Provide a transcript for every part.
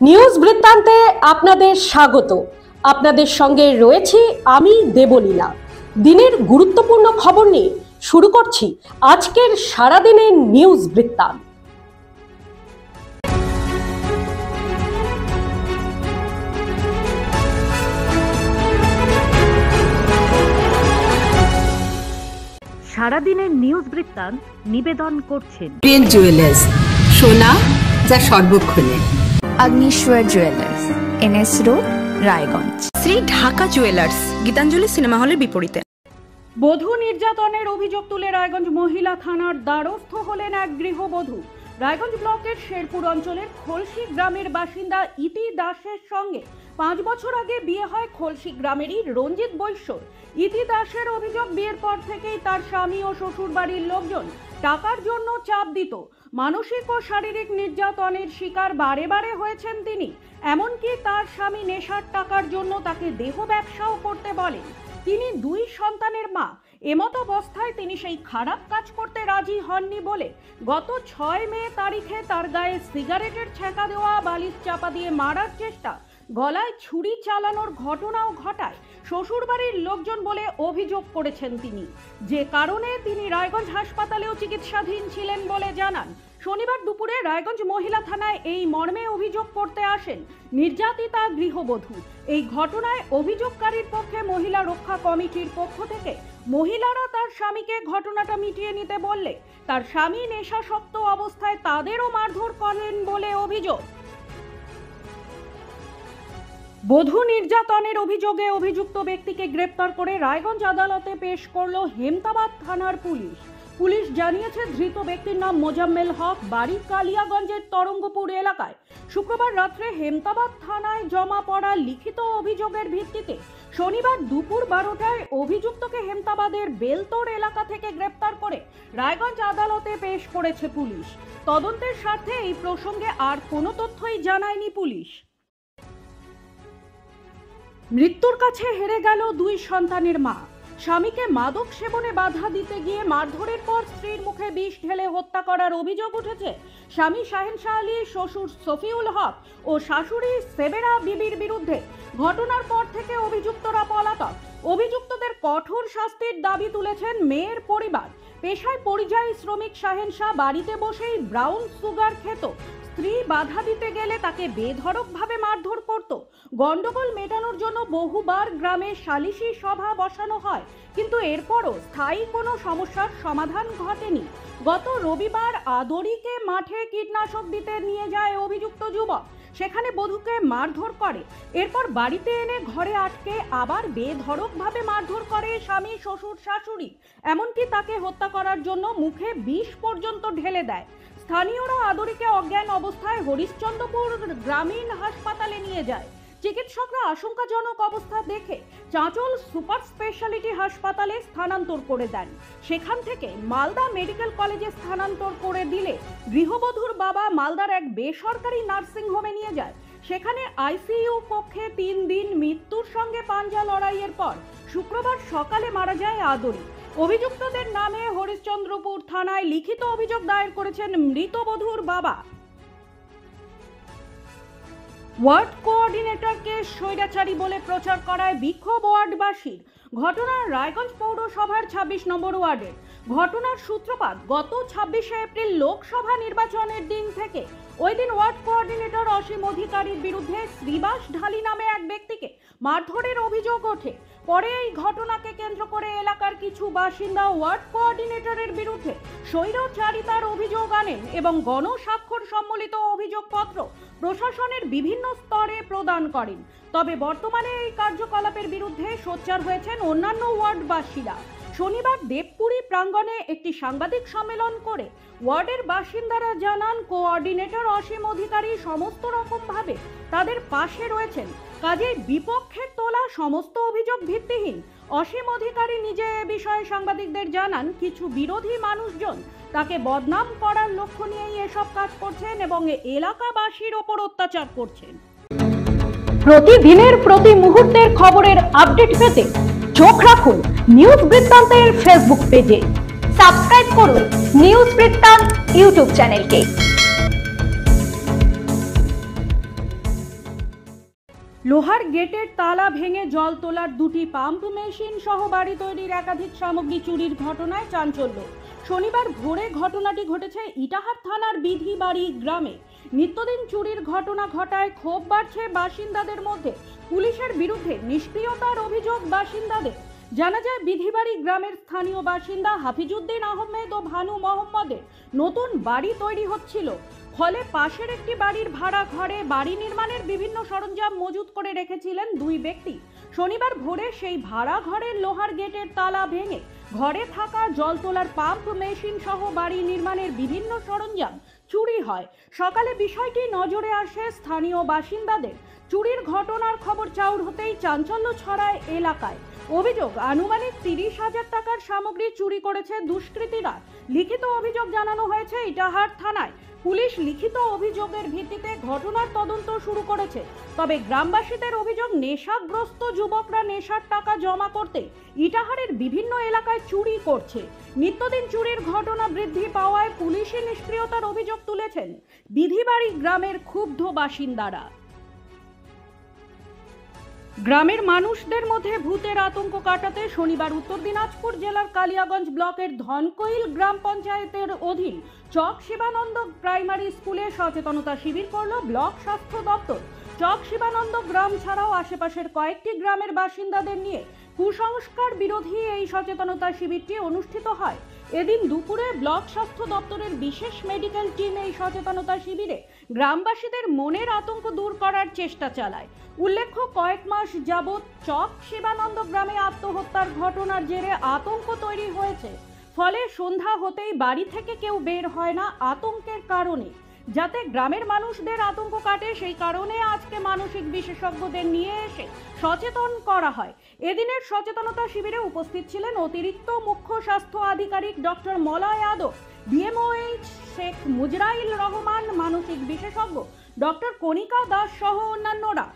News বৃত্তান্তে আপনাদের স্বাগত। আপনাদের সঙ্গে রয়েছি আমি দেবলীলা। দিনের গুরুত্বপূর্ণ খবর নিয়ে শুরু করছি আজকের সারাদিনের নিউজ বৃত্তান্ত। সারাদিনের নিউজ বৃত্তান্ত নিবেদন করছেন প্রিন্ট জুয়েলার্স, সোনা যা সর্বক্ষণে। Agnishwar jewellers, NS road, Raiganj. Shri Dhaka jewellers, Gitanjali cinema হলের বিপরীতে। বধূ নির্যাতনের অভিযোগ তুলে রায়গঞ্জ মহিলা থানার দ্বারস্থ হলেন এক গৃহবধূ। রায়গঞ্জ ব্লকের শেরপুর অঞ্চলের খোলসি গ্রামের বাসিন্দা ইতি দাসের সঙ্গে 5 বছর আগে বিয়ে হয় খোলসি গ্রামেরই রঞ্জিত বৈশ্যর। ইতি দাসের অভিযোগ, বিয়ের পর থেকেই তার স্বামী ও শ্বশুর বাড়ির লোকজন টাকার জন্য চাপ দিত। মানসিক ও শারীরিক নির্যাতনের শিকার বারে বারে হয়েছেন তিনি। এমনকি তার স্বামী নেশার টাকার জন্য তাকে দেহ ব্যবসাও করতে বলেন। তিনি 2 সন্তানের মা। এমত অবস্থায় তিনি সেই খারাপ কাজ করতে রাজি হননি বলে গত 6 মে তারিখে তার গায়ে সিগারেটের ছ্যাঁকা দেওয়া, বালিশ চাপা দিয়ে মারার চেষ্টা, গলায় ছুরি চালানোর ঘটনাও ঘটায় শ্বশুরবাড়ির লোকজন বলে অভিযোগ করেছেন তিনি, যে কারণে তিনি রায়গঞ্জ হাসপাতালেও চিকিৎসাধীন ছিলেন বলে জানান। শনিবার দুপুরে রায়গঞ্জ মহিলা থানায় এই মর্মে অভিযোগ করতে আসেন নির্যাতিতা গৃহবধূ। এই ঘটনায় অভিযোগকারীর পক্ষে মহিলা রক্ষা কমিটির পক্ষ থেকে মহিলারা তার স্বামীকে ঘটনাটা মিটিয়ে নিতে বললে তার স্বামী নেশাসক্ত অবস্থায় তাদেরও মারধর করেন বলে অভিযোগ। বধূ নির্যাতনের অভিযোগে অভিযুক্ত ব্যক্তিকে গ্রেপ্তার করে রায়গঞ্জ আদালতে পেশ করল হেমতাবাদ থানার পুলিশ। পুলিশ জানিয়েছে, ধৃত ব্যক্তির নাম মোজাম্মেল হক, বাড়ি কালিয়াগঞ্জের তরঙ্গপুর এলাকায়। শুক্রবার রাত্রে হেমতাবাদ থানায় জমা পড়া লিখিত অভিযোগের ভিত্তিতে শনিবার দুপুর 12টায় অভিযুক্তকে হেমতাবাদের বেলতোর এলাকা থেকে গ্রেপ্তার করে রায়গঞ্জ আদালতে পেশ করেছে পুলিশ। তদন্তের স্বার্থে এই প্রসঙ্গে আর কোনো তথ্যই জানায়নি পুলিশ। মৃত্যুর কাছে হেরে গেল 2 সন্তানের মা। স্বামীকে মাদক সেবনে বাধা দিতে গিয়ে মারধরের পর স্ত্রীর মুখে বিষ ঢেলে হত্যা করার অভিযোগ উঠেছে স্বামী শাহেন শাহ আলী, শ্বশুর সফিউল হক ও শাশুড়ি সেবেরা বিবির বিরুদ্ধে। ঘটনার পর থেকে অভিযুক্তরা পলাতক। অভিযুক্তদের কঠোর শাস্তির দাবি তুলেছেন মেয়ের পরিবার। পেশায় পরিযায়ী শ্রমিক শাহেন শাহ বাড়িতে বসেই ব্রাউন সুগার খেত। স্ত্রী বাধা দিতে গেলে তাকে বেধড়কভাবে মারধর করত। গন্ডগোল মেটানোর জন্য বহুবার গ্রামে সালিশি সভা বসানো হয়, কিন্তু এরপরও স্থায়ী কোনো সমস্যার সমাধান ঘটেনি। গত রবিবার আদরিকে মাঠে কীটনাশক দিতে নিয়ে যায় অভিযুক্ত যুবক। সেখানে বধূকে মারধর করে। এরপর বাড়িতে এনে ঘরে আটকে আবার বেধড়কভাবে মারধর করে স্বামী, শ্বশুর, শাশুড়ি। এমনকি তাকে হত্যা করার জন্য মুখে বিষ পর্যন্ত ঢেলে দেয়। স্থানীয়রা আদরিকে অজ্ঞান অবস্থায় হরিশ্চন্দ্রপুর গ্রামীণ হাসপাতালে নিয়ে যায়। চিকিৎসকরা আশঙ্কাজনক অবস্থা দেখে চাঁচল সুপার স্পেশালিটি হাসপাতালে স্থানান্তর করে দেন। সেখান থেকে মালদা মেডিকেল কলেজে স্থানান্তর করে দিলে গৃহবধূর বাবা মালদার এক বেসরকারি নার্সিং হোমে নিয়ে যায়। সেখানে আইসিইউ কক্ষে 3 দিন মৃত্যুর সঙ্গে পাঞ্জা লড়াইয়ের পর শুক্রবার সকালে মারা যায় আদরি। অভিযুক্তদের নামে হরিশ্চন্দ্রপুর থানায় লিখিত অভিযোগ দায়ের করেছেন মৃত বধূর বাবা। ওয়ার্ড কোঅর্ডিনেটরকে স্বৈরাচারী বলে প্রচার করায় বিক্ষোভ ওয়ার্ডবাসীর। ঘটনা রায়গঞ্জ পৌরসভার 26 নম্বর ওয়ার্ডের। ঘটনার সূত্রপাত গত 26শে এপ্রিল লোকসভা নির্বাচনের দিন থেকে। ওই দিন ওয়ার্ড কোঅর্ডিনেটর অসীম অধিকারীর বিরুদ্ধে শ্রীবাস ঢালি নামে এক ব্যক্তিকে মারধরের অভিযোগ ওঠে। পরে এই ঘটনাকে কেন্দ্র করে এলাকার কিছু বাসিন্দা ওয়ার্ড কোঅর্ডিনেটরের বিরুদ্ধে স্বৈরাচারিতার অভিযোগ আনেন এবং গণস্বাক্ষর সম্বলিত অভিযোগপত্র প্রশাসনের বিভিন্ন স্তরে প্রদান করেন। তবে বর্তমানে এই কার্যকলাপের বিরুদ্ধে সোচ্চার হয়েছেন অন্যান্য ওয়ার্ডবাসীরা। শনিবার দেবপুরী প্রাঙ্গণে একটি সাংবাদিক সম্মেলন করে ওয়ার্ডের বাসিন্দারা জানান, কোঅর্ডিনেটর অসীম অধিকারী সমস্ত রকমভাবে তাদের পাশে রয়েছেন। কাজেই বিপক্ষের তোলা সমস্ত অভিযোগ ভিত্তিহীন। অসীম অধিকারী নিজে এ বিষয়ে সাংবাদিকদের জানান, কিছু বিরোধী মানুষজন তাকে বদনাম করার লক্ষ্য নিয়েই এসব কাজ করছেন এবং এলাকাবাসীর ওপর অত্যাচার করছেন। প্রতিদিনের প্রতি মুহূর্তের খবরের আপডেট পেতে চোখ রাখুন নিউজ বৃত্তান্তের ফেসবুক পেজে। সাবস্ক্রাইব করুন নিউজ বৃত্তান্ত ইউটিউব চ্যানেলকে। লোহার গেটের তালা ভেঙে জল তোলার দুটি পাম্প মেশিন সহ বাড়ি তৈরির একাধিক সামগ্রী চুরির ঘটনায় চাঞ্চল্য। শনিবার ভোরে ঘটনাটি ঘটেছে ইটাহার থানার বিধিবাড়ি গ্রামে। নিত্যদিন চুরির ঘটনা ঘটায় ক্ষোভ বাড়ছে বাসিন্দাদের মধ্যে। পুলিশের বিরুদ্ধে নিষ্ক্রিয়তার অভিযোগ বাসিন্দাদের। জানা যায় বিধিবাড়ি গ্রামের স্থানীয় বাসিন্দা হাফিজউদ্দিন আহমেদ ও ভানু মোহাম্মদের নতুন বাড়ি তৈরি হচ্ছিল। ফলে পাশের একটি বাড়ির ভাড়া ঘরে বাড়ি নির্মাণের বিভিন্ন সরঞ্জাম মজুত করে রেখেছিলেন দুই ব্যক্তি। শনিবার ভোরে সেই ভাড়া ঘরের লোহার গেটের তালা ভেঙে ঘরে থাকা জল তোলার পাম্প মেশিন সহ বাড়ি নির্মাণের বিভিন্ন সরঞ্জাম চুরি হয়। সকালে বিষয়টি নজরে আসে স্থানীয় বাসিন্দাদের। চুরির ঘটনার খবর চাউর হতেই চাঞ্চল্য ছড়ায় এলাকায়। অভিযোগ, আনুমানিক 30,000 টাকার সামগ্রী চুরি করেছে দুষ্কৃতীরা। লিখিত অভিযোগ জানানো হয়েছে ইটাহার থানায়। পুলিশ লিখিত অভিযোগের ভিত্তিতে ঘটনার তদন্ত শুরু করেছে। তবে গ্রামবাসীদের অভিযোগ, নেশাগ্রস্ত যুবকরা নেশার টাকা জমা করতে ইটাহারের বিভিন্ন এলাকায় চুরি করছে। নিত্যদিন চুরির ঘটনা বৃদ্ধি পাওয়ায় পুলিশি নিষ্ক্রিয়তার অভিযোগ তুলেছেন বিধিবাড়ি গ্রামের ক্ষুব্ধ বাসিন্দারা। গ্রামের মানুষদের মধ্যে ভূতের আতঙ্ক কাটাতে শনিবার উত্তর দিনাজপুর জেলার কালিয়াগঞ্জ ব্লকের ধনকৈল গ্রাম পঞ্চায়েতের অধীন চক শিবানন্দ প্রাইমারি স্কুলে সচেতনতা শিবির করল ব্লক স্বাস্থ্য দপ্তর। চক শিবানন্দ গ্রাম ছাড়াও আশেপাশের কয়েকটি গ্রামের বাসিন্দাদের নিয়ে কুসংস্কার বিরোধী এই সচেতনতা শিবিরটি অনুষ্ঠিত হয়। এদিন দুপুরে ব্লক স্বাস্থ্য দপ্তরের বিশেষ মেডিকেল টিম এই সচেতনতা শিবিরে গ্রামবাসীদের মনের আতঙ্ক দূর করার চেষ্টা চালায়। উল্লেখ্য, কয়েক মাস যাবৎ চক শিবানন্দ গ্রামে আত্মহত্যার ঘটনার জেরে আতঙ্ক তৈরি হয়েছে। ফলে সন্ধ্যা হতেই বাড়ি থেকে কেউ বের হয় না আতঙ্কের কারণে। যাতে গ্রামের মানুষদের আতঙ্ক কাটে, সেই কারণে আজকে মানসিক বিশেষজ্ঞদের নিয়ে এসে সচেতন করা হয়। এদিনের সচেতনতা শিবিরে উপস্থিত ছিলেন অতিরিক্ত মুখ্য স্বাস্থ্য আধিকারিক ডক্টর মলয় যাদব, ডিএমওএইচ শেখ মুজরাইল রহমান, মানসিক বিশেষজ্ঞ ডক্টর কণিকা দাস সহ অন্যান্যরা।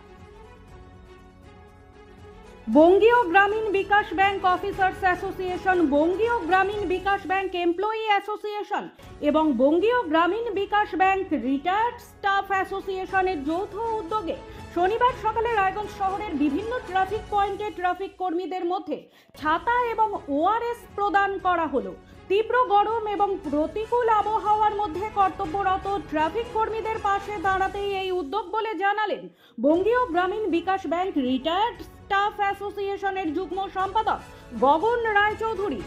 বঙ্গীয় গ্রামীণ বিকাশ bank officers association, Bangiya Gramin বিকাশ ব্যাংক এমপ্লয়ি অ্যাসোসিয়েশন এবং বঙ্গীয় গ্রামীণ বিকাশ ব্যাংক রিটায়ার্ড স্টাফ অ্যাসোসিয়েশনের যৌথ উদ্যোগে শনিবার সকালে রায়গঞ্জ শহরের বিভিন্ন ট্রাফিক পয়েন্টে ট্রাফিক কর্মীদের মধ্যে ছাতা এবং ওআরএস প্রদান করা হলো। তীব্র গরম এবং প্রতিকূল আবহাওয়ার মধ্যে কর্তব্যরত ট্রাফিক কর্মীদের পাশে দাঁড়াতেই এই উদ্যোগ বলে জানালেন বঙ্গীয় গ্রামীণ বিকাশ ব্যাংক রিটায়ার্ড স্টাফ অ্যাসোসিয়েশনের যুগ্ম সম্পাদক গগন রায়চৌধুরী।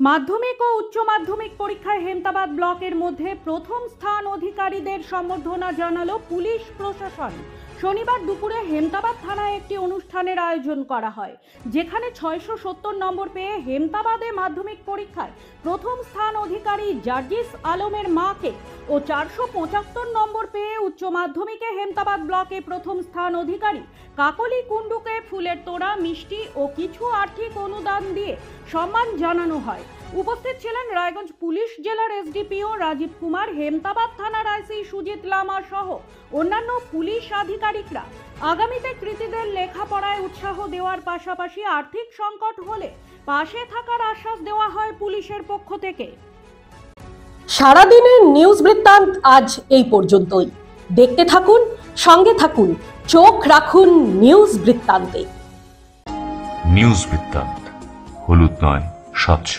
মাধ্যমিক ও উচ্চ মাধ্যমিক পরীক্ষায় হেমতাবাদ ব্লকের মধ্যে প্রথম স্থান অধিকারীদের সম্বর্ধনা জানালো পুলিশ প্রশাসন। শনিবার দুপুরে হেমতাবাদ থানায় একটি অনুষ্ঠানের আয়োজন করা হয়, যেখানে 670 নম্বর পেয়ে হেমতাবাদে মাধ্যমিক পরীক্ষায় প্রথম স্থান অধিকারী জার্জিস আলমের মাকে ও 475 নম্বর পেয়ে উচ্চ মাধ্যমিকে হেমতাবাদ ব্লকে প্রথম স্থান অধিকারী কাকলি কুণ্ডুকে ফুলের তোড়া, মিষ্টি ও কিছু আর্থিক অনুদান দিয়ে সম্মান জানানো হয়। উপস্থিত ছিলেন রায়গঞ্জ পুলিশ জেলার এসডিপিও রাজীব কুমার, হেমতাবাদ থানার আইসি সুজিত লামা সহ অন্যান্য পুলিশ আধিকারিকরা। আগামীতে কৃতীদের লেখাপড়ায় উৎসাহ দেওয়ার পাশাপাশি আর্থিক সংকট হলে পাশে থাকার আশ্বাস দেওয়া হয় পুলিশের পক্ষ থেকে। সারাদিনের নিউজ বৃত্তান্ত আজ এই পর্যন্তই। দেখতে থাকুন, সঙ্গে থাকুন, চোখ রাখুন নিউজ বৃত্তান্তে। নিউজ বৃত্তান্ত, হলুদ নয়, স্বচ্ছ।